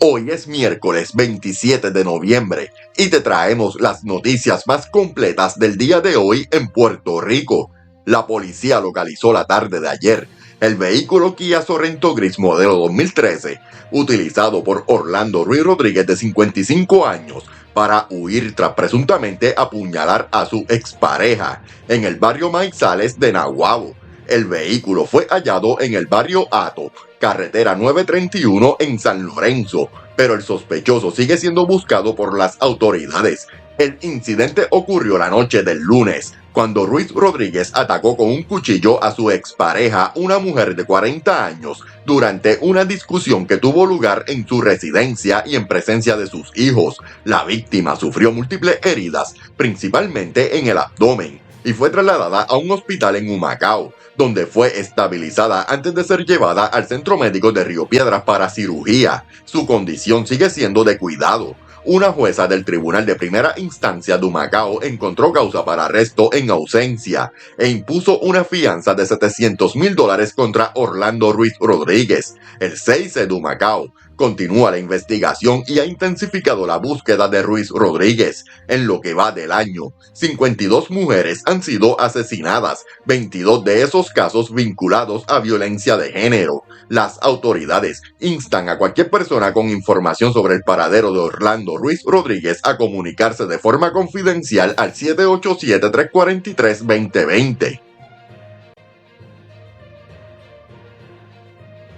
Hoy es miércoles 27 de noviembre y te traemos las noticias más completas del día de hoy en Puerto Rico. La policía localizó la tarde de ayer el vehículo Kia Sorento gris modelo 2013, utilizado por Orlando Ruiz Rodríguez de 55 años para huir tras presuntamente apuñalar a su expareja en el barrio Maizales de Naguabo. El vehículo fue hallado en el barrio Hato, carretera 931 en San Lorenzo, pero el sospechoso sigue siendo buscado por las autoridades. El incidente ocurrió la noche del lunes, cuando Ruiz Rodríguez atacó con un cuchillo a su expareja, una mujer de 40 años, durante una discusión que tuvo lugar en su residencia y en presencia de sus hijos. La víctima sufrió múltiples heridas, principalmente en el abdomen, y fue trasladada a un hospital en Humacao, donde fue estabilizada antes de ser llevada al Centro Médico de Río Piedras para cirugía. Su condición sigue siendo de cuidado. Una jueza del Tribunal de Primera Instancia de Humacao encontró causa para arresto en ausencia e impuso una fianza de $700,000 contra Orlando Ruiz Rodríguez. El CIC de Humacao continúa la investigación y ha intensificado la búsqueda de Ruiz Rodríguez. En lo que va del año, 52 mujeres han sido asesinadas, 22 de esos casos vinculados a violencia de género. Las autoridades instan a cualquier persona con información sobre el paradero de Orlando Ruiz Rodríguez a comunicarse de forma confidencial al 787-343-2020.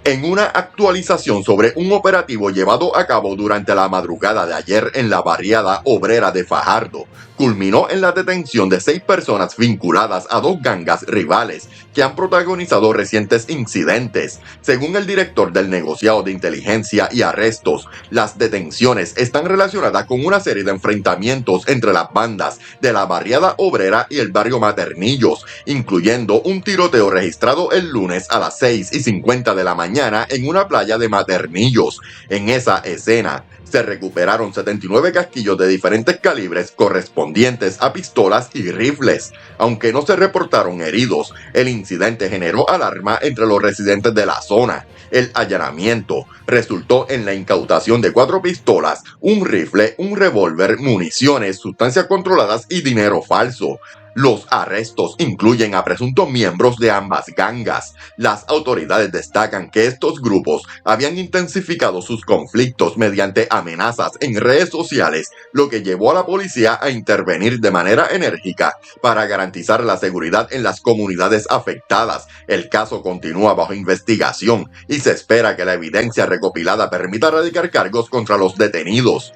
En una actualización sobre un operativo llevado a cabo durante la madrugada de ayer en la barriada obrera de Fajardo, culminó en la detención de 6 personas vinculadas a 2 gangas rivales que han protagonizado recientes incidentes. Según el director del negociado de inteligencia y arrestos, las detenciones están relacionadas con una serie de enfrentamientos entre las bandas de la barriada obrera y el barrio Maternillos, incluyendo un tiroteo registrado el lunes a las 6:50 de la mañana en una playa de Maternillos. En esa escena se recuperaron 79 casquillos de diferentes calibres correspondientes a pistolas y rifles. Aunque no se reportaron heridos, el incidente generó alarma entre los residentes de la zona. El allanamiento resultó en la incautación de 4 pistolas, un rifle, un revólver, municiones, sustancias controladas y dinero falso. Los arrestos incluyen a presuntos miembros de ambas gangas. Las autoridades destacan que estos grupos habían intensificado sus conflictos mediante amenazas en redes sociales, lo que llevó a la policía a intervenir de manera enérgica para garantizar la seguridad en las comunidades afectadas. El caso continúa bajo investigación y se espera que la evidencia recopilada permita radicar cargos contra los detenidos.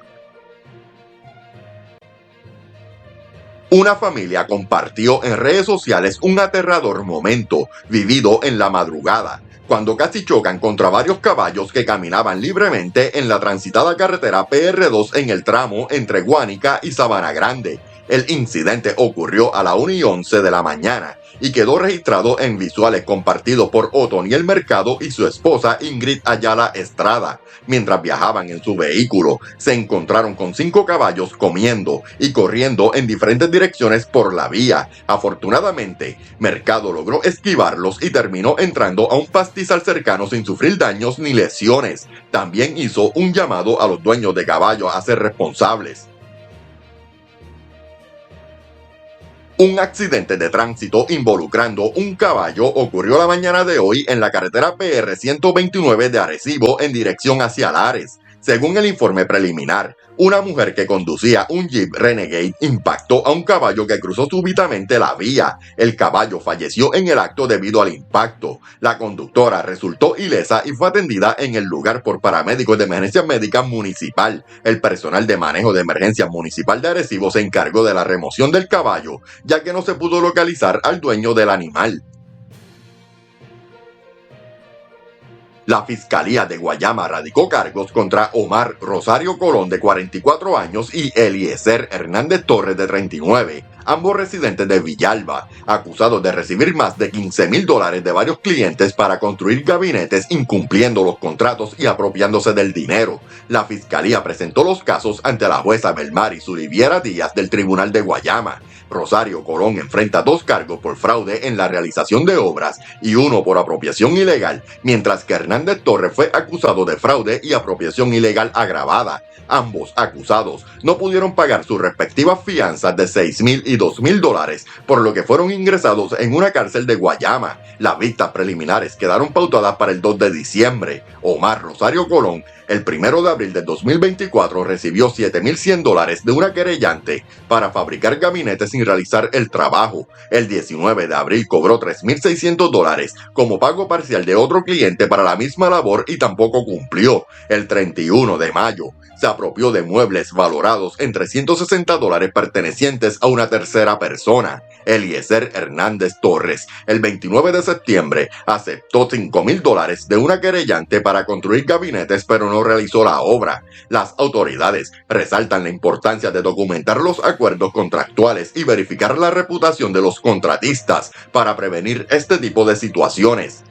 Una familia compartió en redes sociales un aterrador momento vivido en la madrugada, cuando casi chocan contra varios caballos que caminaban libremente en la transitada carretera PR2 en el tramo entre Guánica y Sabana Grande. El incidente ocurrió a las 1:11 de la mañana y quedó registrado en visuales compartidos por Otoniel Mercado y su esposa Ingrid Ayala Estrada. Mientras viajaban en su vehículo, se encontraron con 5 caballos comiendo y corriendo en diferentes direcciones por la vía. Afortunadamente, Mercado logró esquivarlos y terminó entrando a un pastizal cercano sin sufrir daños ni lesiones. También hizo un llamado a los dueños de caballos a ser responsables. Un accidente de tránsito involucrando un caballo ocurrió la mañana de hoy en la carretera PR 129 de Arecibo en dirección hacia Lares. Según el informe preliminar, una mujer que conducía un Jeep Renegade impactó a un caballo que cruzó súbitamente la vía. El caballo falleció en el acto debido al impacto. La conductora resultó ilesa y fue atendida en el lugar por paramédicos de emergencia médica municipal. El personal de manejo de emergencia municipal de Arecibo se encargó de la remoción del caballo, ya que no se pudo localizar al dueño del animal. La Fiscalía de Guayama radicó cargos contra Omar Rosario Colón, de 44 años, y Eliezer Hernández Torres, de 39, ambos residentes de Villalba, acusados de recibir más de $15,000 de varios clientes para construir gabinetes incumpliendo los contratos y apropiándose del dinero. La fiscalía presentó los casos ante la jueza Belmari Zuliviera Díaz del Tribunal de Guayama. Rosario Colón enfrenta 2 cargos por fraude en la realización de obras y 1 por apropiación ilegal, mientras que Hernández Torres fue acusado de fraude y apropiación ilegal agravada. Ambos acusados no pudieron pagar sus respectivas fianzas de $6,000 y $2,000, por lo que fueron ingresados en una cárcel de Guayama. Las vistas preliminares quedaron pautadas para el 2 de diciembre. Omar Rosario Colón, el 1 de abril del 2024, recibió $7,100 de una querellante para fabricar gabinetes sin realizar el trabajo. El 19 de abril cobró $3,600 como pago parcial de otro cliente para la misma labor y tampoco cumplió. El 31 de mayo se apropió de muebles valorados en $360 pertenecientes a una tercera persona. Eliezer Hernández Torres, el 29 de septiembre, aceptó $5,000 de una querellante para construir gabinetes, pero no realizó la obra. Las autoridades resaltan la importancia de documentar los acuerdos contractuales y verificar la reputación de los contratistas para prevenir este tipo de situaciones.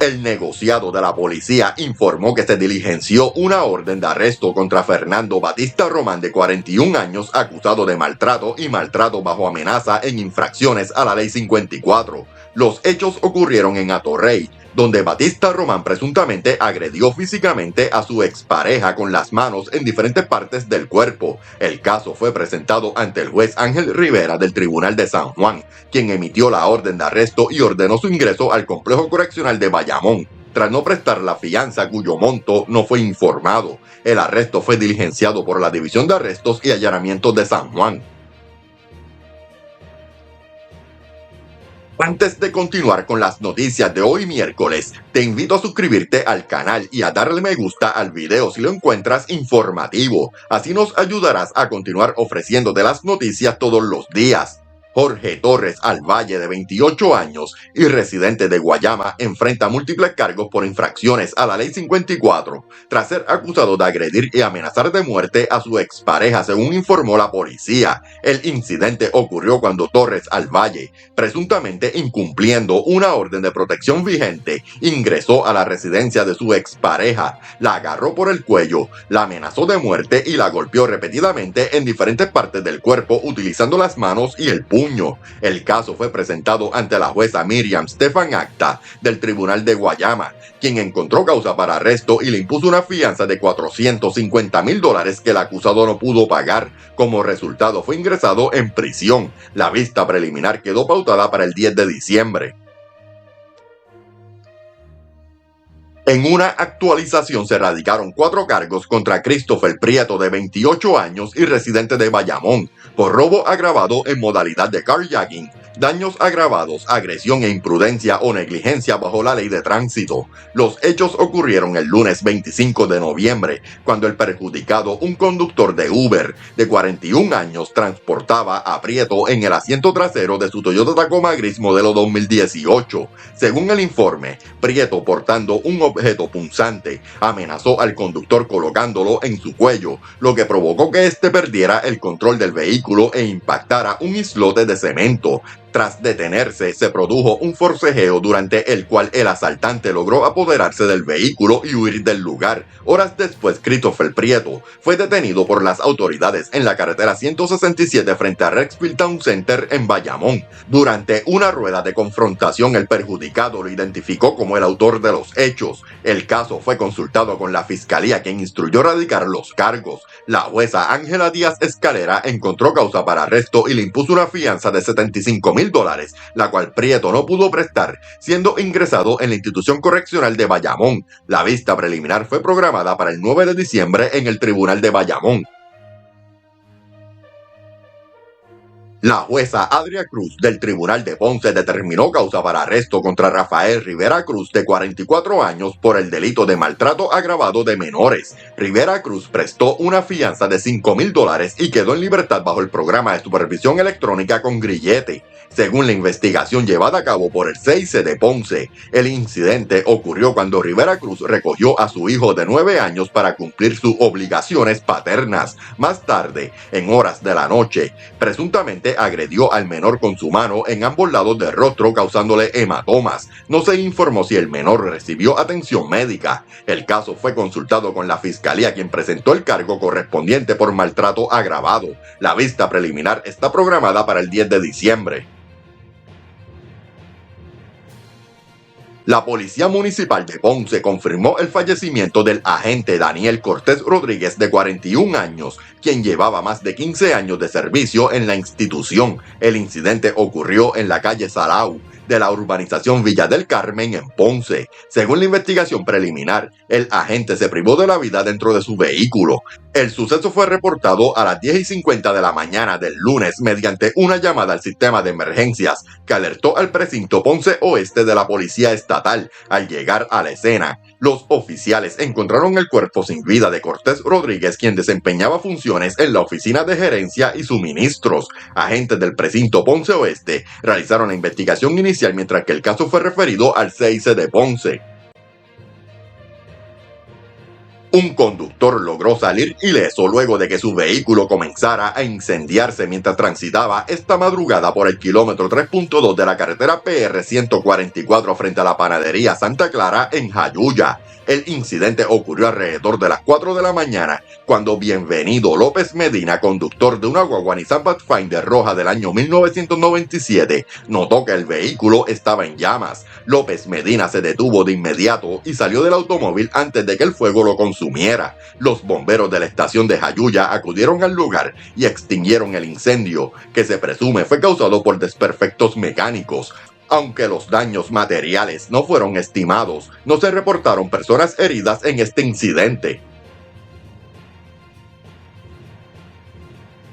El negociado de la policía informó que se diligenció una orden de arresto contra Fernando Batista Román, de 41 años, acusado de maltrato y maltrato bajo amenaza en infracciones a la Ley 54. Los hechos ocurrieron en Atorrey, donde Batista Román presuntamente agredió físicamente a su expareja con las manos en diferentes partes del cuerpo. El caso fue presentado ante el juez Ángel Rivera del Tribunal de San Juan, quien emitió la orden de arresto y ordenó su ingreso al complejo correccional de Bayamón, tras no prestar la fianza cuyo monto no fue informado. El arresto fue diligenciado por la División de Arrestos y Allanamientos de San Juan. Antes de continuar con las noticias de hoy miércoles, te invito a suscribirte al canal y a darle me gusta al video si lo encuentras informativo. Así nos ayudarás a continuar ofreciéndote las noticias todos los días. Jorge Torres Alvalle, de 28 años y residente de Guayama, enfrenta múltiples cargos por infracciones a la Ley 54, tras ser acusado de agredir y amenazar de muerte a su expareja, según informó la policía. El incidente ocurrió cuando Torres Alvalle, presuntamente incumpliendo una orden de protección vigente, ingresó a la residencia de su expareja, la agarró por el cuello, la amenazó de muerte y la golpeó repetidamente en diferentes partes del cuerpo utilizando las manos y el puño. El caso fue presentado ante la jueza Miriam Stefan Acta del Tribunal de Guayama, quien encontró causa para arresto y le impuso una fianza de $450,000 que el acusado no pudo pagar. Como resultado, fue ingresado en prisión. La vista preliminar quedó pautada para el 10 de diciembre. En una actualización se radicaron 4 cargos contra Christopher Prieto, de 28 años y residente de Bayamón, por robo agravado en modalidad de carjacking, daños agravados, agresión e imprudencia o negligencia bajo la ley de tránsito. Los hechos ocurrieron el lunes 25 de noviembre, cuando el perjudicado, un conductor de Uber de 41 años, transportaba a Prieto en el asiento trasero de su Toyota Tacoma gris modelo 2018. Según el informe, Prieto, portando un objeto punzante, amenazó al conductor colocándolo en su cuello, lo que provocó que éste perdiera el control del vehículo e impactara un islote de cemento. Tras detenerse, se produjo un forcejeo durante el cual el asaltante logró apoderarse del vehículo y huir del lugar. Horas después, Christopher Prieto fue detenido por las autoridades en la carretera 167 frente a Rexfield Town Center en Bayamón. Durante una rueda de confrontación, el perjudicado lo identificó como el autor de los hechos. El caso fue consultado con la fiscalía, quien instruyó radicar los cargos. La jueza Ángela Díaz Escalera encontró causa para arresto y le impuso una fianza de $75,000, la cual Prieto no pudo prestar, siendo ingresado en la institución correccional de Bayamón. La vista preliminar fue programada para el 9 de diciembre en el Tribunal de Bayamón. La jueza Adria Cruz del Tribunal de Ponce determinó causa para arresto contra Rafael Rivera Cruz, de 44 años, por el delito de maltrato agravado de menores. Rivera Cruz prestó una fianza de $5,000 y quedó en libertad bajo el programa de supervisión electrónica con grillete. Según la investigación llevada a cabo por el CIC de Ponce, el incidente ocurrió cuando Rivera Cruz recogió a su hijo de 9 años para cumplir sus obligaciones paternas. Más tarde, en horas de la noche, presuntamente agredió al menor con su mano en ambos lados del rostro, causándole hematomas. No se informó si el menor recibió atención médica. El caso fue consultado con la fiscalía, quien presentó el cargo correspondiente por maltrato agravado. La vista preliminar está programada para el 10 de diciembre. La Policía Municipal de Ponce confirmó el fallecimiento del agente Daniel Cortés Rodríguez, de 41 años, quien llevaba más de 15 años de servicio en la institución. El incidente ocurrió en la calle Sarau de la urbanización Villa del Carmen en Ponce. Según la investigación preliminar, el agente se privó de la vida dentro de su vehículo. El suceso fue reportado a las 10:50 de la mañana del lunes mediante una llamada al sistema de emergencias que alertó al precinto Ponce Oeste de la Policía Estatal. Al llegar a la escena, los oficiales encontraron el cuerpo sin vida de Cortés Rodríguez, quien desempeñaba funciones en la oficina de gerencia y suministros. Agentes del precinto Ponce Oeste realizaron la investigación inicial, mientras que el caso fue referido al CIC de Ponce. Un conductor logró salir ileso luego de que su vehículo comenzara a incendiarse mientras transitaba esta madrugada por el kilómetro 3.2 de la carretera PR 144 frente a la panadería Santa Clara en Jayuya. El incidente ocurrió alrededor de las 4 de la mañana, cuando Bienvenido López Medina, conductor de una guagua Nissan Pathfinder roja del año 1997, notó que el vehículo estaba en llamas. López Medina se detuvo de inmediato y salió del automóvil antes de que el fuego lo consumiera. Los bomberos de la estación de Jayuya acudieron al lugar y extinguieron el incendio, que se presume fue causado por desperfectos mecánicos. Aunque los daños materiales no fueron estimados, no se reportaron personas heridas en este incidente.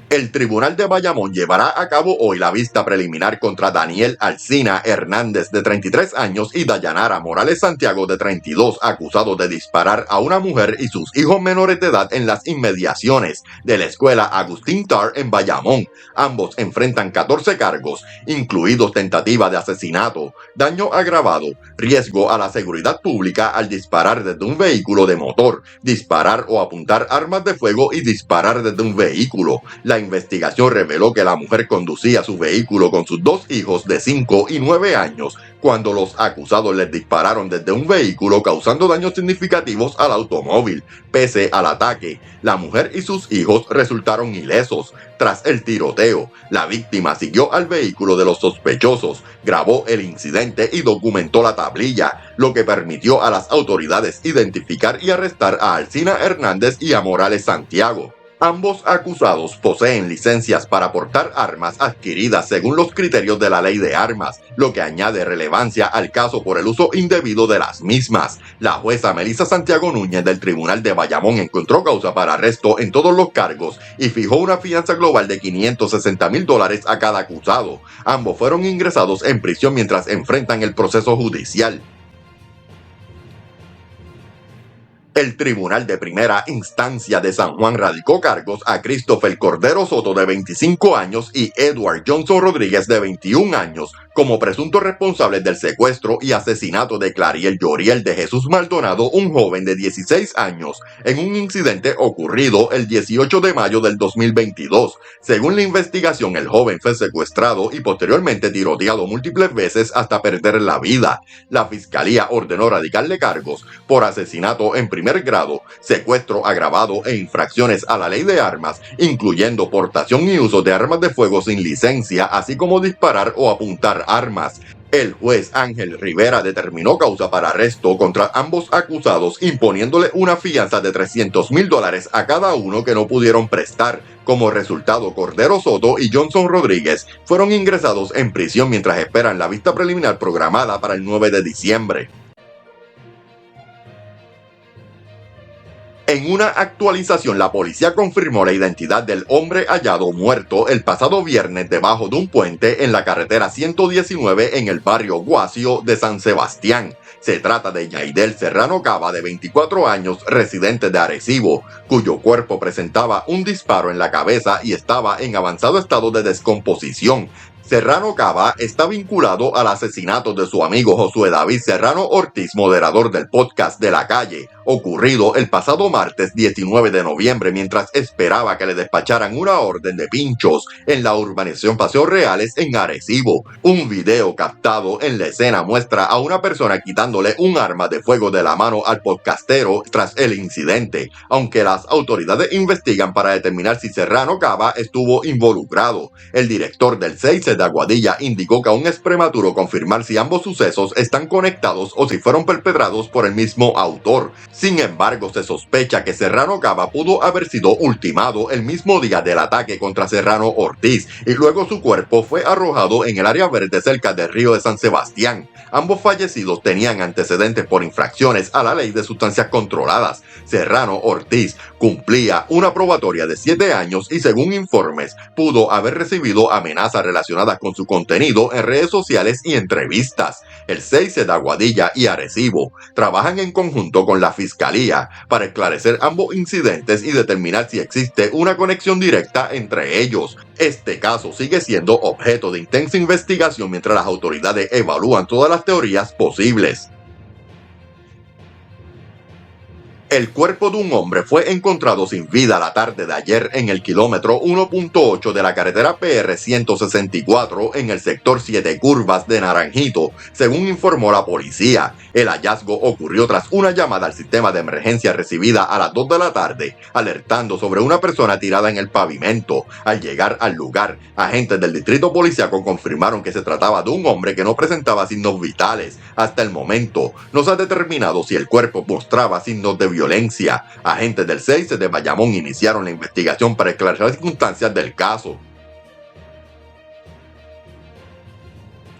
El Tribunal de Bayamón llevará a cabo hoy la vista preliminar contra Daniel Alcina Hernández, de 33 años, y Dayanara Morales Santiago, de 32, acusados de disparar a una mujer y sus hijos menores de edad en las inmediaciones de la escuela Agustín Tarr en Bayamón. Ambos enfrentan 14 cargos, incluidos tentativa de asesinato, daño agravado, riesgo a la seguridad pública al disparar desde un vehículo de motor, disparar o apuntar armas de fuego y disparar desde un vehículo. La investigación reveló que la mujer conducía su vehículo con sus 2 hijos de 5 y 9 años cuando los acusados les dispararon desde un vehículo, causando daños significativos al automóvil. Pese al ataque, la mujer y sus hijos resultaron ilesos. Tras el tiroteo, la víctima siguió al vehículo de los sospechosos, grabó el incidente y documentó la tablilla, lo que permitió a las autoridades identificar y arrestar a Alcina Hernández y a Morales Santiago. Ambos acusados poseen licencias para portar armas adquiridas según los criterios de la ley de armas, lo que añade relevancia al caso por el uso indebido de las mismas. La jueza Melissa Santiago Núñez del Tribunal de Bayamón encontró causa para arresto en todos los cargos y fijó una fianza global de $560,000 a cada acusado. Ambos fueron ingresados en prisión mientras enfrentan el proceso judicial. El Tribunal de Primera Instancia de San Juan radicó cargos a Christopher Cordero Soto, de 25 años, y Edward Johnson Rodríguez, de 21 años, como presuntos responsables del secuestro y asesinato de Clariel Yoriel de Jesús Maldonado, un joven de 16 años, en un incidente ocurrido el 18 de mayo del 2022. Según la investigación, el joven fue secuestrado y posteriormente tiroteado múltiples veces hasta perder la vida. La fiscalía ordenó radicarle cargos por asesinato en primer grado, secuestro agravado e infracciones a la ley de armas, incluyendo portación y uso de armas de fuego sin licencia, así como disparar o apuntar armas. El juez Ángel Rivera determinó causa para arresto contra ambos acusados, imponiéndole una fianza de $300,000 a cada uno que no pudieron prestar. Como resultado, Cordero Soto y Johnson Rodríguez fueron ingresados en prisión mientras esperan la vista preliminar programada para el 9 de diciembre. En una actualización, la policía confirmó la identidad del hombre hallado muerto el pasado viernes debajo de un puente en la carretera 119 en el barrio Guasio de San Sebastián. Se trata de Yaidel Serrano Cava, de 24 años, residente de Arecibo, cuyo cuerpo presentaba un disparo en la cabeza y estaba en avanzado estado de descomposición. Serrano Cava está vinculado al asesinato de su amigo Josué David Serrano Ortiz, moderador del podcast De la Calle, ocurrido el pasado martes 19 de noviembre mientras esperaba que le despacharan una orden de pinchos en la urbanización Paseos Reales en Arecibo. Un video captado en la escena muestra a una persona quitándole un arma de fuego de la mano al podcastero tras el incidente, aunque las autoridades investigan para determinar si Serrano Cava estuvo involucrado. El director del 6 de Aguadilla indicó que aún es prematuro confirmar si ambos sucesos están conectados o si fueron perpetrados por el mismo autor. Sin embargo, se sospecha que Serrano Cava pudo haber sido ultimado el mismo día del ataque contra Serrano Ortiz y luego su cuerpo fue arrojado en el área verde cerca del río de San Sebastián. Ambos fallecidos tenían antecedentes por infracciones a la ley de sustancias controladas. Serrano Ortiz cumplía una probatoria de 7 años y, según informes, pudo haber recibido amenazas relacionadas con su contenido en redes sociales y entrevistas. El 6 de Aguadilla y Arecibo trabajan en conjunto con la Fiscalía para esclarecer ambos incidentes y determinar si existe una conexión directa entre ellos. Este caso sigue siendo objeto de intensa investigación mientras las autoridades evalúan todas las teorías posibles. El cuerpo de un hombre fue encontrado sin vida la tarde de ayer en el kilómetro 1.8 de la carretera PR 164 en el sector 7 Curvas de Naranjito, según informó la policía. El hallazgo ocurrió tras una llamada al sistema de emergencia recibida a las 2 de la tarde, alertando sobre una persona tirada en el pavimento. Al llegar al lugar, agentes del distrito policíaco confirmaron que se trataba de un hombre que no presentaba signos vitales. Hasta el momento, no se ha determinado si el cuerpo mostraba signos de violencia. Agentes del 6 de Bayamón iniciaron la investigación para esclarecer las circunstancias del caso.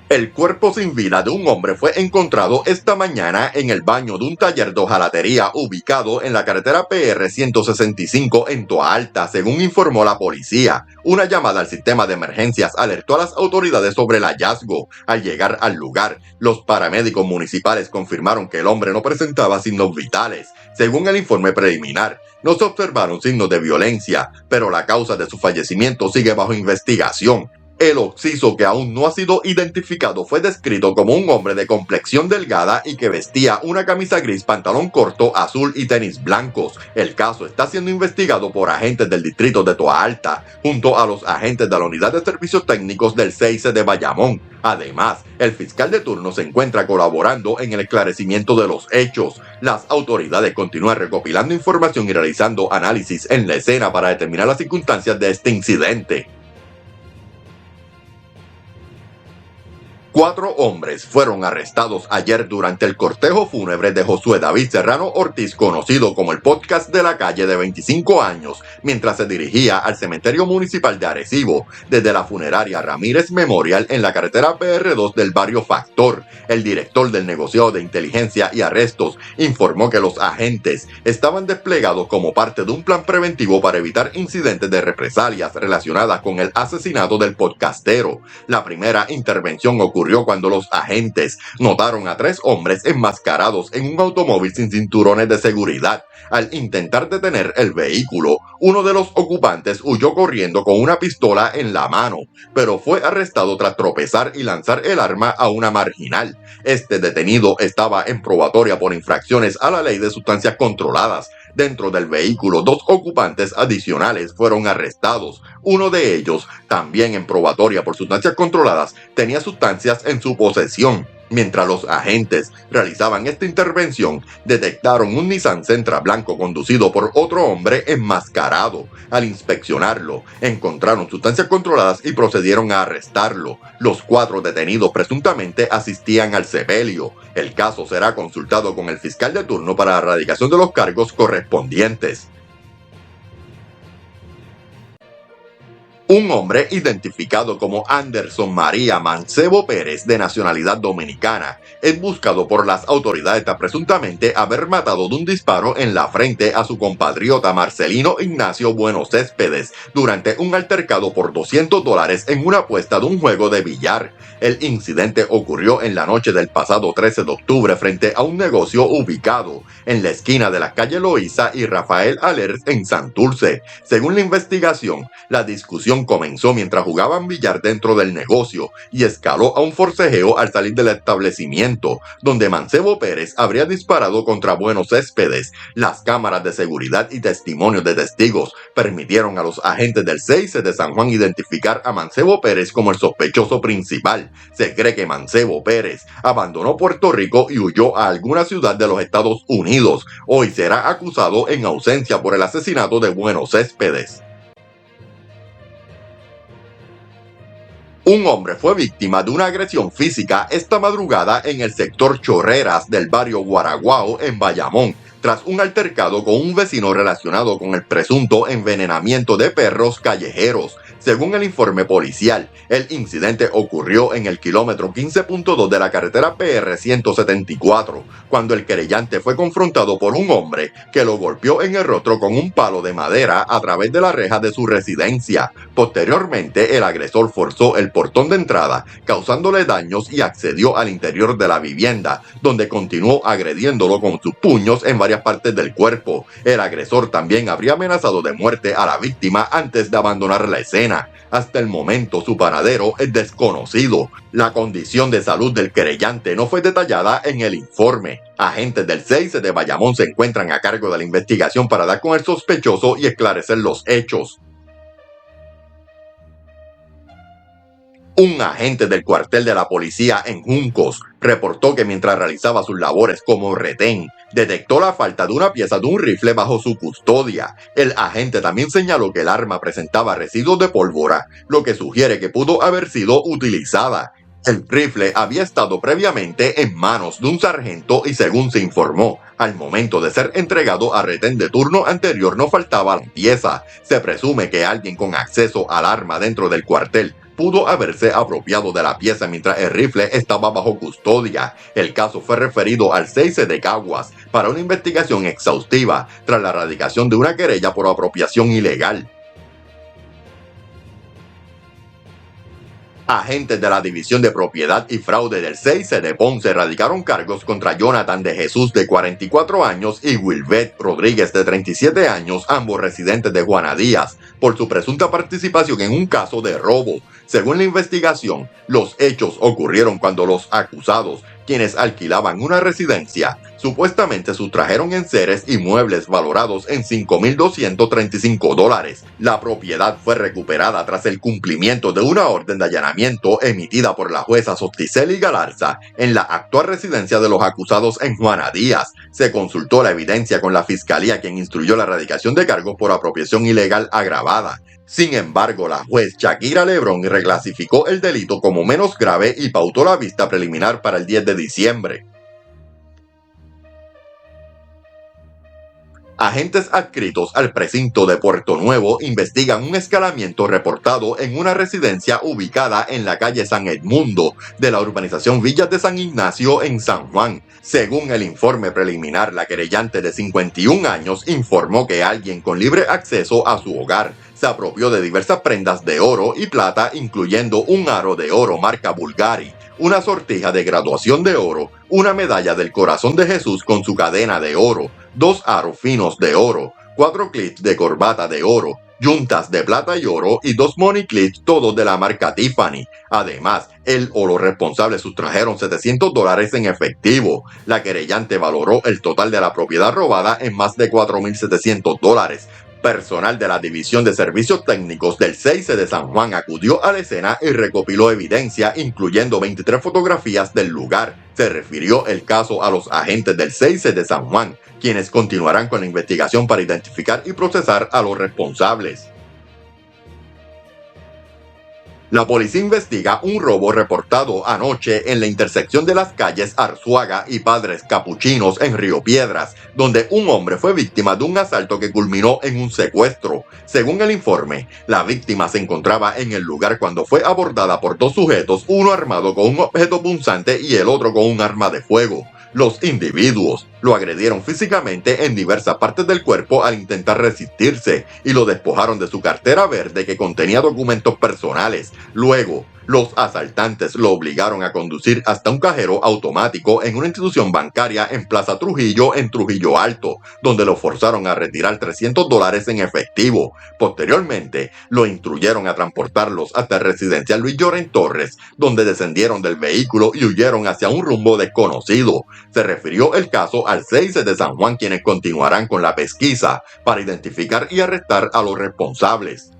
El cuerpo sin vida de un hombre fue encontrado esta mañana en el baño de un taller de hojalatería ubicado en la carretera PR 165 en Toa Alta, según informó la policía. Una llamada al sistema de emergencias alertó a las autoridades sobre el hallazgo. Al llegar al lugar, los paramédicos municipales confirmaron que el hombre no presentaba signos vitales. Según el informe preliminar, no se observaron signos de violencia, pero la causa de su fallecimiento sigue bajo investigación. El occiso, que aún no ha sido identificado, fue descrito como un hombre de complexión delgada y que vestía una camisa gris, pantalón corto, azul y tenis blancos. El caso está siendo investigado por agentes del distrito de Toa Alta, junto a los agentes de la Unidad de Servicios Técnicos del 6 de Bayamón. Además, el fiscal de turno se encuentra colaborando en el esclarecimiento de los hechos. Las autoridades continúan recopilando información y realizando análisis en la escena para determinar las circunstancias de este incidente. 4 hombres fueron arrestados ayer durante el cortejo fúnebre de Josué David Serrano Ortiz, conocido como el podcast de la calle, de 25 años, mientras se dirigía al cementerio municipal de Arecibo, desde la funeraria Ramírez Memorial en la carretera PR2 del barrio Factor. El director del negociado de inteligencia y arrestos informó que los agentes estaban desplegados como parte de un plan preventivo para evitar incidentes de represalias relacionadas con el asesinato del podcastero. La primera intervención ocurrió cuando los agentes notaron a 3 hombres enmascarados en un automóvil sin cinturones de seguridad. Al intentar detener el vehículo, uno de los ocupantes huyó corriendo con una pistola en la mano, pero fue arrestado tras tropezar y lanzar el arma a una marginal. Este detenido estaba en probatoria por infracciones a la ley de sustancias controladas. Dentro del vehículo, 2 ocupantes adicionales fueron arrestados. Uno de ellos, también en probatoria por sustancias controladas, tenía sustancias en su posesión. Mientras los agentes realizaban esta intervención, detectaron un Nissan Sentra blanco conducido por otro hombre enmascarado. Al inspeccionarlo, encontraron sustancias controladas y procedieron a arrestarlo. Los 4 detenidos presuntamente asistían al sepelio. El caso será consultado con el fiscal de turno para la erradicación de los cargos correspondientes. Un hombre identificado como Anderson María Mancebo Pérez, de nacionalidad dominicana, es buscado por las autoridades tras presuntamente haber matado de un disparo en la frente a su compatriota Marcelino Ignacio Bueno Céspedes durante un altercado por $200 en una apuesta de un juego de billar. El incidente ocurrió en la noche del pasado 13 de octubre frente a un negocio ubicado en la esquina de la calle Loíza y Rafael Alers en Santurce. Según la investigación, la discusión acción comenzó mientras jugaban billar dentro del negocio y escaló a un forcejeo al salir del establecimiento, donde Mancebo Pérez habría disparado contra Bueno Céspedes. Las cámaras de seguridad y testimonios de testigos permitieron a los agentes del CIC de San Juan identificar a Mancebo Pérez como el sospechoso principal. Se cree que Mancebo Pérez abandonó Puerto Rico y huyó a alguna ciudad de los Estados Unidos. Hoy será acusado en ausencia por el asesinato de Bueno Céspedes. Un hombre fue víctima de una agresión física esta madrugada en el sector Chorreras del barrio Guaraguao en Bayamón, tras un altercado con un vecino relacionado con el presunto envenenamiento de perros callejeros. Según el informe policial, el incidente ocurrió en el kilómetro 15.2 de la carretera PR 174, cuando el querellante fue confrontado por un hombre que lo golpeó en el rostro con un palo de madera a través de la reja de su residencia. Posteriormente, el agresor forzó el portón de entrada, causándole daños y accedió al interior de la vivienda, donde continuó agrediéndolo con sus puños en varias partes del cuerpo. El agresor también habría amenazado de muerte a la víctima antes de abandonar la escena. Hasta el momento su paradero es desconocido. La condición de salud del querellante no fue detallada en el informe. Agentes del CIC de Bayamón se encuentran a cargo de la investigación para dar con el sospechoso y esclarecer los hechos. Un agente del cuartel de la policía en Juncos reportó que mientras realizaba sus labores como retén, detectó la falta de una pieza de un rifle bajo su custodia. El agente también señaló que el arma presentaba residuos de pólvora, lo que sugiere que pudo haber sido utilizada. El rifle había estado previamente en manos de un sargento y, según se informó, al momento de ser entregado a retén de turno anterior no faltaba la pieza. Se presume que alguien con acceso al arma dentro del cuartel pudo haberse apropiado de la pieza mientras el rifle estaba bajo custodia. El caso fue referido al CIC de Caguas para una investigación exhaustiva tras la erradicación de una querella por apropiación ilegal. Agentes de la División de Propiedad y Fraude del CIC de Ponce erradicaron cargos contra Jonathan de Jesús, de 44 años, y Wilbeth Rodríguez, de 37 años, ambos residentes de Juana Díaz, por su presunta participación en un caso de robo. Según la investigación, los hechos ocurrieron cuando los acusados, quienes alquilaban una residencia, supuestamente sustrajeron enseres y muebles valorados en $5,235. La propiedad fue recuperada tras el cumplimiento de una orden de allanamiento emitida por la jueza Sosticeli Galarza en la actual residencia de los acusados en Juana Díaz. Se consultó la evidencia con la fiscalía, quien instruyó la erradicación de cargos por apropiación ilegal agravada. Sin embargo, la juez Shakira Lebrón reclasificó el delito como menos grave y pautó la vista preliminar para el 10 de diciembre. Agentes adscritos al precinto de Puerto Nuevo investigan un escalamiento reportado en una residencia ubicada en la calle San Edmundo de la urbanización Villas de San Ignacio en San Juan. Según el informe preliminar, la querellante de 51 años informó que alguien con libre acceso a su hogar se apropió de diversas prendas de oro y plata, incluyendo un aro de oro marca Bulgari, una sortija de graduación de oro, una medalla del corazón de Jesús con su cadena de oro, 2 aros finos de oro, 4 clips de corbata de oro, yuntas de plata y oro y 2 money clips, todos de la marca Tiffany. Además, él o los responsables sustrajeron $700 en efectivo. La querellante valoró el total de la propiedad robada en más de $4,700. Personal de la División de Servicios Técnicos del CIC de San Juan acudió a la escena y recopiló evidencia, incluyendo 23 fotografías del lugar. Se refirió el caso a los agentes del CIC de San Juan, quienes continuarán con la investigación para identificar y procesar a los responsables. La policía investiga un robo reportado anoche en la intersección de las calles Arzuaga y Padres Capuchinos en Río Piedras, donde un hombre fue víctima de un asalto que culminó en un secuestro. Según el informe, la víctima se encontraba en el lugar cuando fue abordada por 2 sujetos, uno armado con un objeto punzante y el otro con un arma de fuego. Los individuos Lo agredieron físicamente en diversas partes del cuerpo al intentar resistirse y lo despojaron de su cartera verde que contenía documentos personales. Luego, los asaltantes lo obligaron a conducir hasta un cajero automático en una institución bancaria en Plaza Trujillo, en Trujillo Alto, donde lo forzaron a retirar $300 en efectivo. Posteriormente, lo instruyeron a transportarlos hasta el residencial Luis Lloren Torres, donde descendieron del vehículo y huyeron hacia un rumbo desconocido. Se refirió el caso al 6 de San Juan, quienes continuarán con la pesquisa para identificar y arrestar a los responsables.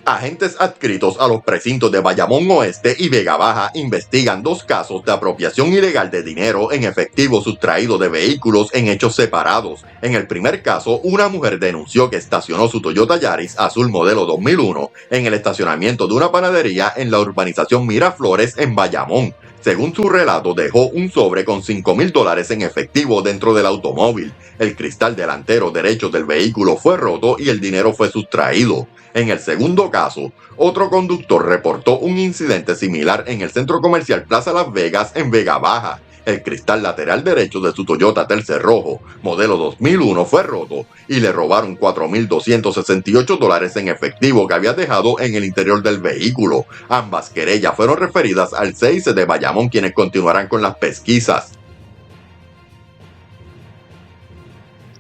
Agentes adscritos a los precintos de Bayamón Oeste y Vega Baja investigan 2 casos de apropiación ilegal de dinero en efectivo sustraído de vehículos en hechos separados. En el primer caso, una mujer denunció que estacionó su Toyota Yaris azul modelo 2001 en el estacionamiento de una panadería en la urbanización Miraflores en Bayamón. Según su relato, dejó un sobre con $5,000 en efectivo dentro del automóvil. El cristal delantero derecho del vehículo fue roto y el dinero fue sustraído. En el segundo caso, otro conductor reportó un incidente similar en el centro comercial Plaza Las Vegas en Vega Baja. El cristal lateral derecho de su Toyota Tercel rojo, modelo 2001, fue roto y le robaron $4,268 en efectivo que había dejado en el interior del vehículo. Ambas querellas fueron referidas al 6 de Bayamón, quienes continuarán con las pesquisas.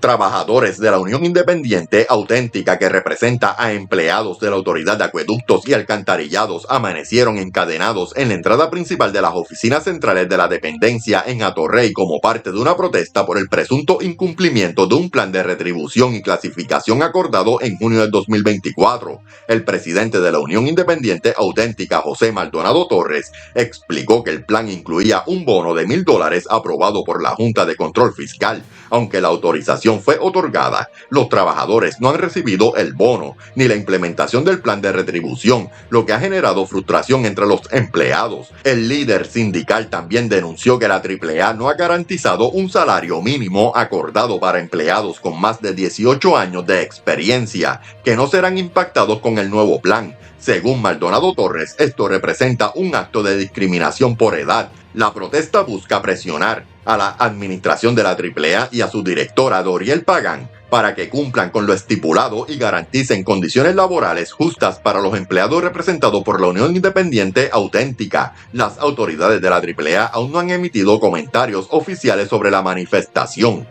Trabajadores de la Unión Independiente Auténtica, que representa a empleados de la Autoridad de Acueductos y Alcantarillados, amanecieron encadenados en la entrada principal de las oficinas centrales de la dependencia en Atorrey como parte de una protesta por el presunto incumplimiento de un plan de retribución y clasificación acordado en junio del 2024. El presidente de la Unión Independiente Auténtica, José Maldonado Torres, explicó que el plan incluía un bono de $1,000 aprobado por la Junta de Control Fiscal. Aunque la autorización fue otorgada, los trabajadores no han recibido el bono ni la implementación del plan de retribución, lo que ha generado frustración entre los empleados. El líder sindical también denunció que la AAA no ha garantizado un salario mínimo acordado para empleados con más de 18 años de experiencia, que no serán impactados con el nuevo plan. Según Maldonado Torres, esto representa un acto de discriminación por edad. La protesta busca presionar a la administración de la AAA y a su directora Doriel Pagán para que cumplan con lo estipulado y garanticen condiciones laborales justas para los empleados representados por la Unión Independiente Auténtica. Las autoridades de la AAA aún no han emitido comentarios oficiales sobre la manifestación.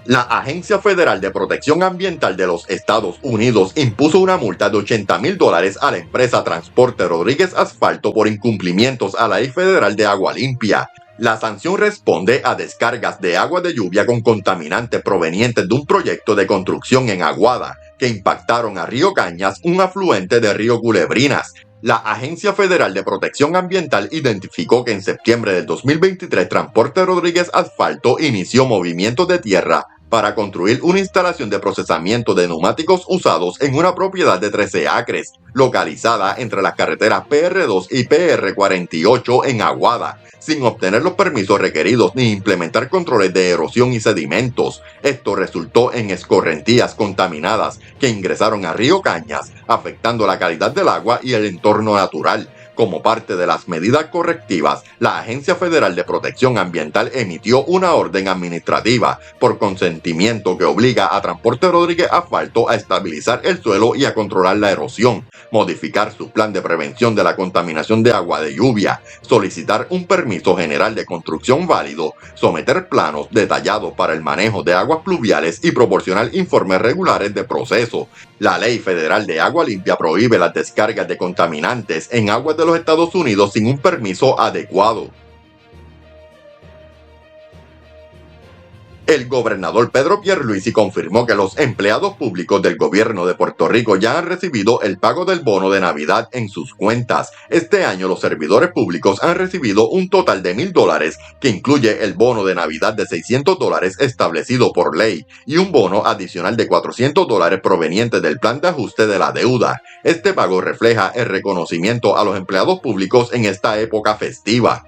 La Agencia Federal de Protección Ambiental de los Estados Unidos impuso una multa de $80,000 a la empresa Transporte Rodríguez Asfalto por incumplimientos a la Ley Federal de Agua Limpia. La sanción responde a descargas de agua de lluvia con contaminantes provenientes de un proyecto de construcción en Aguada, que impactaron a Río Cañas, un afluente de Río Culebrinas. La Agencia Federal de Protección Ambiental identificó que en septiembre del 2023 Transporte Rodríguez Asfalto inició movimientos de tierra para construir una instalación de procesamiento de neumáticos usados en una propiedad de 13 acres, localizada entre las carreteras PR2 y PR48 en Aguada, sin obtener los permisos requeridos ni implementar controles de erosión y sedimentos. Esto resultó en escorrentías contaminadas que ingresaron a Río Cañas, afectando la calidad del agua y el entorno natural. Como parte de las medidas correctivas, la Agencia Federal de Protección Ambiental emitió una orden administrativa por consentimiento que obliga a Transporte Rodríguez Asfalto a estabilizar el suelo y a controlar la erosión, modificar su plan de prevención de la contaminación de agua de lluvia, solicitar un permiso general de construcción válido, someter planos detallados para el manejo de aguas pluviales y proporcionar informes regulares de proceso. La Ley Federal de Agua Limpia prohíbe las descargas de contaminantes en aguas de los Estados Unidos sin un permiso adecuado. El gobernador Pedro Pierluisi confirmó que los empleados públicos del gobierno de Puerto Rico ya han recibido el pago del bono de Navidad en sus cuentas. Este año los servidores públicos han recibido un total de $1,000, que incluye el bono de Navidad de $600 establecido por ley y un bono adicional de $400 proveniente del plan de ajuste de la deuda. Este pago refleja el reconocimiento a los empleados públicos en esta época festiva.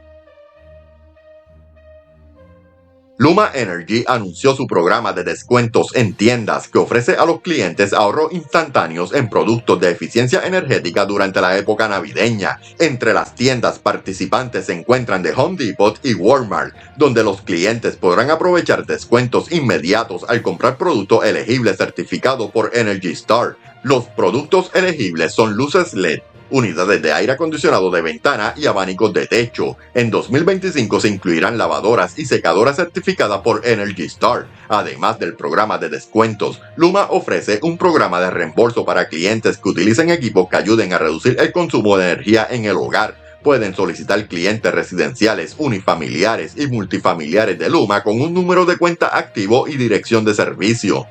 Luma Energy anunció su programa de descuentos en tiendas que ofrece a los clientes ahorros instantáneos en productos de eficiencia energética durante la época navideña. Entre las tiendas participantes se encuentran The Home Depot y Walmart, donde los clientes podrán aprovechar descuentos inmediatos al comprar productos elegibles certificados por Energy Star. Los productos elegibles son luces LED, unidades de aire acondicionado de ventana y abanicos de techo. En 2025 se incluirán lavadoras y secadoras certificadas por Energy Star. Además del programa de descuentos, Luma ofrece un programa de reembolso para clientes que utilicen equipos que ayuden a reducir el consumo de energía en el hogar. Pueden solicitar clientes residenciales, unifamiliares y multifamiliares de Luma con un número de cuenta activo y dirección de servicio.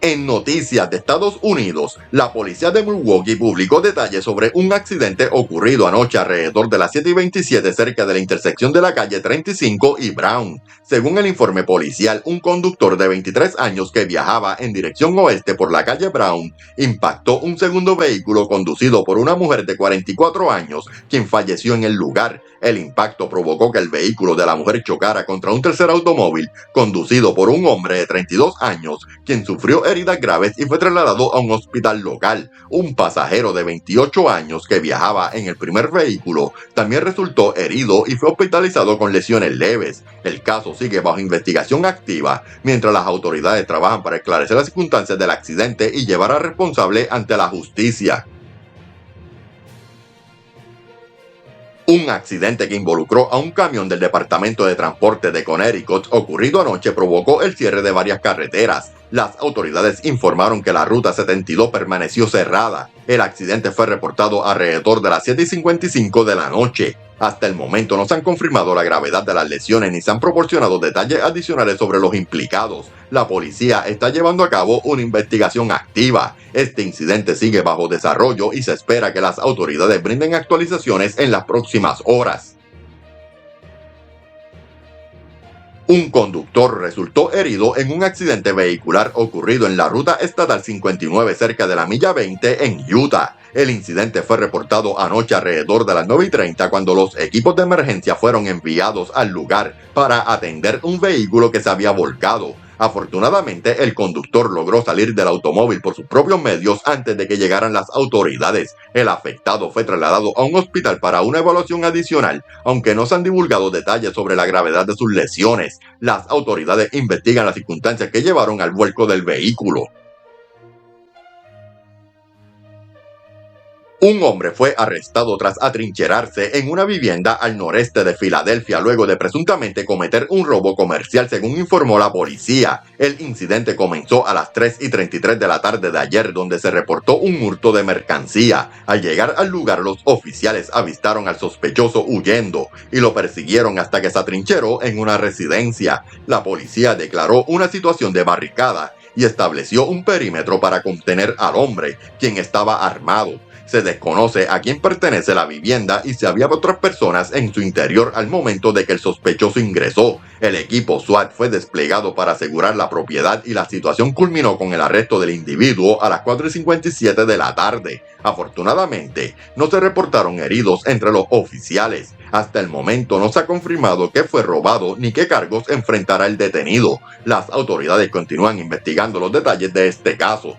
En noticias de Estados Unidos, la policía de Milwaukee publicó detalles sobre un accidente ocurrido anoche alrededor de las 7:27 cerca de la intersección de la calle 35 y Brown. Según el informe policial, un conductor de 23 años que viajaba en dirección oeste por la calle Brown impactó un segundo vehículo conducido por una mujer de 44 años, quien falleció en el lugar. El impacto provocó que el vehículo de la mujer chocara contra un tercer automóvil conducido por un hombre de 32 años, quien sufrió heridas graves y fue trasladado a un hospital local. Un pasajero de 28 años que viajaba en el primer vehículo también resultó herido y fue hospitalizado con lesiones leves. El caso sigue bajo investigación activa, mientras las autoridades trabajan para esclarecer las circunstancias del accidente y llevar al responsable ante la justicia. Un accidente que involucró a un camión del Departamento de Transporte de Connecticut ocurrido anoche provocó el cierre de varias carreteras. Las autoridades informaron que la ruta 72 permaneció cerrada. El accidente fue reportado alrededor de las 7:55 de la noche. Hasta el momento no se han confirmado la gravedad de las lesiones ni se han proporcionado detalles adicionales sobre los implicados. La policía está llevando a cabo una investigación activa. Este incidente sigue bajo desarrollo y se espera que las autoridades brinden actualizaciones en las próximas horas. Un conductor resultó herido en un accidente vehicular ocurrido en la ruta estatal 59 cerca de la milla 20 en Utah. El incidente fue reportado anoche alrededor de las 9:30 cuando los equipos de emergencia fueron enviados al lugar para atender un vehículo que se había volcado. Afortunadamente, el conductor logró salir del automóvil por sus propios medios antes de que llegaran las autoridades. El afectado fue trasladado a un hospital para una evaluación adicional, aunque no se han divulgado detalles sobre la gravedad de sus lesiones. Las autoridades investigan las circunstancias que llevaron al vuelco del vehículo. Un hombre fue arrestado tras atrincherarse en una vivienda al noreste de Filadelfia luego de presuntamente cometer un robo comercial, según informó la policía. El incidente comenzó a las 3:33 de la tarde de ayer, donde se reportó un hurto de mercancía. Al llegar al lugar, los oficiales avistaron al sospechoso huyendo y lo persiguieron hasta que se atrincheró en una residencia. La policía declaró una situación de barricada y estableció un perímetro para contener al hombre, quien estaba armado. Se desconoce a quién pertenece la vivienda y si había otras personas en su interior al momento de que el sospechoso ingresó. El equipo SWAT fue desplegado para asegurar la propiedad y la situación culminó con el arresto del individuo a las 4:57 de la tarde. Afortunadamente, no se reportaron heridos entre los oficiales. Hasta el momento no se ha confirmado qué fue robado ni qué cargos enfrentará el detenido. Las autoridades continúan investigando los detalles de este caso.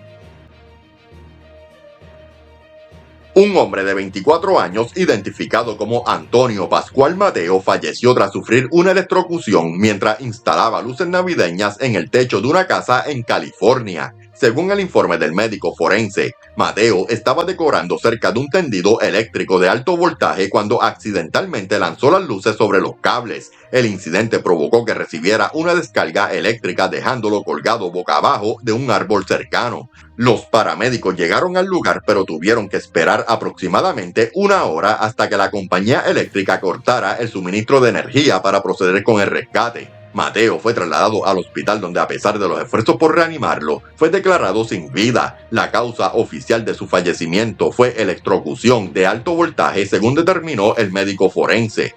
Un hombre de 24 años, identificado como Antonio Pascual Mateo, falleció tras sufrir una electrocución mientras instalaba luces navideñas en el techo de una casa en California. Según el informe del médico forense, Mateo estaba decorando cerca de un tendido eléctrico de alto voltaje cuando accidentalmente lanzó las luces sobre los cables. El incidente provocó que recibiera una descarga eléctrica dejándolo colgado boca abajo de un árbol cercano. Los paramédicos llegaron al lugar pero tuvieron que esperar aproximadamente una hora hasta que la compañía eléctrica cortara el suministro de energía para proceder con el rescate. Mateo fue trasladado al hospital donde, a pesar de los esfuerzos por reanimarlo, fue declarado sin vida. La causa oficial de su fallecimiento fue electrocución de alto voltaje, según determinó el médico forense.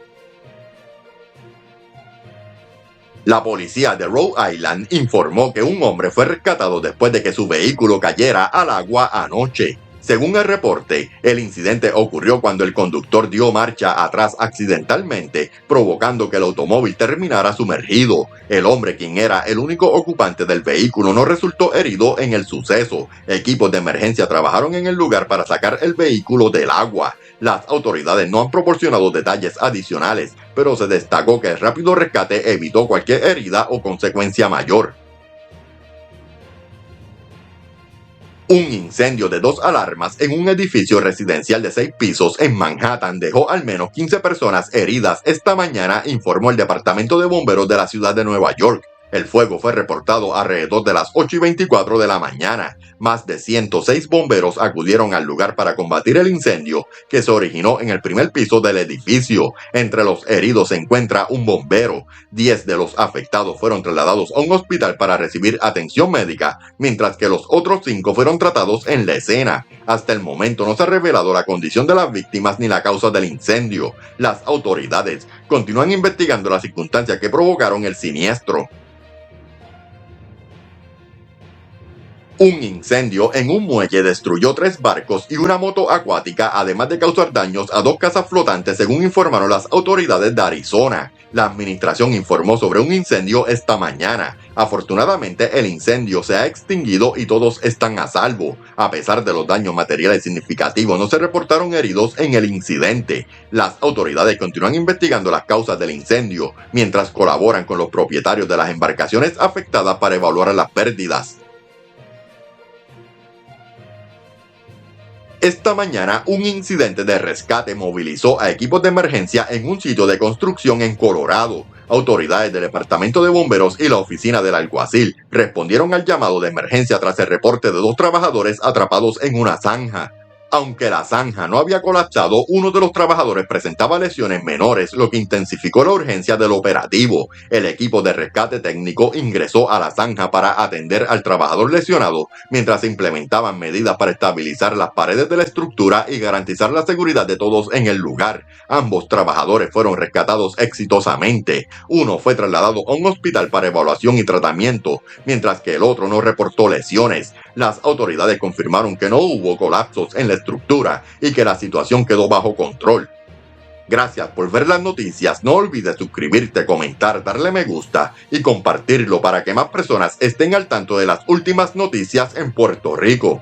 La policía de Rhode Island informó que un hombre fue rescatado después de que su vehículo cayera al agua anoche. Según el reporte, el incidente ocurrió cuando el conductor dio marcha atrás accidentalmente, provocando que el automóvil terminara sumergido. El hombre, quien era el único ocupante del vehículo, no resultó herido en el suceso. Equipos de emergencia trabajaron en el lugar para sacar el vehículo del agua. Las autoridades no han proporcionado detalles adicionales, pero se destacó que el rápido rescate evitó cualquier herida o consecuencia mayor. Un incendio de 2 alarmas en un edificio residencial de 6 pisos en Manhattan dejó al menos 15 personas heridas esta mañana, informó el Departamento de Bomberos de la ciudad de Nueva York. El fuego fue reportado alrededor de las 8:24 de la mañana. Más de 106 bomberos acudieron al lugar para combatir el incendio que se originó en el primer piso del edificio. Entre los heridos se encuentra un bombero. 10 de los afectados fueron trasladados a un hospital para recibir atención médica, mientras que los otros 5 fueron tratados en la escena. Hasta el momento no se ha revelado la condición de las víctimas ni la causa del incendio. Las autoridades continúan investigando las circunstancias que provocaron el siniestro. Un incendio en un muelle destruyó 3 barcos y una moto acuática, además de causar daños a 2 casas flotantes, según informaron las autoridades de Arizona. La administración informó sobre un incendio esta mañana. Afortunadamente, el incendio se ha extinguido y todos están a salvo. A pesar de los daños materiales significativos, no se reportaron heridos en el incidente. Las autoridades continúan investigando las causas del incendio, mientras colaboran con los propietarios de las embarcaciones afectadas para evaluar las pérdidas. Esta mañana, un incidente de rescate movilizó a equipos de emergencia en un sitio de construcción en Colorado. Autoridades del Departamento de Bomberos y la Oficina del Alguacil respondieron al llamado de emergencia tras el reporte de 2 trabajadores atrapados en una zanja. Aunque la zanja no había colapsado, uno de los trabajadores presentaba lesiones menores, lo que intensificó la urgencia del operativo. El equipo de rescate técnico ingresó a la zanja para atender al trabajador lesionado, mientras se implementaban medidas para estabilizar las paredes de la estructura y garantizar la seguridad de todos en el lugar. Ambos trabajadores fueron rescatados exitosamente. Uno fue trasladado a un hospital para evaluación y tratamiento, mientras que el otro no reportó lesiones. Las autoridades confirmaron que no hubo colapsos en la estructura y que la situación quedó bajo control. Gracias por ver las noticias. No olvides suscribirte, comentar, darle me gusta y compartirlo para que más personas estén al tanto de las últimas noticias en Puerto Rico.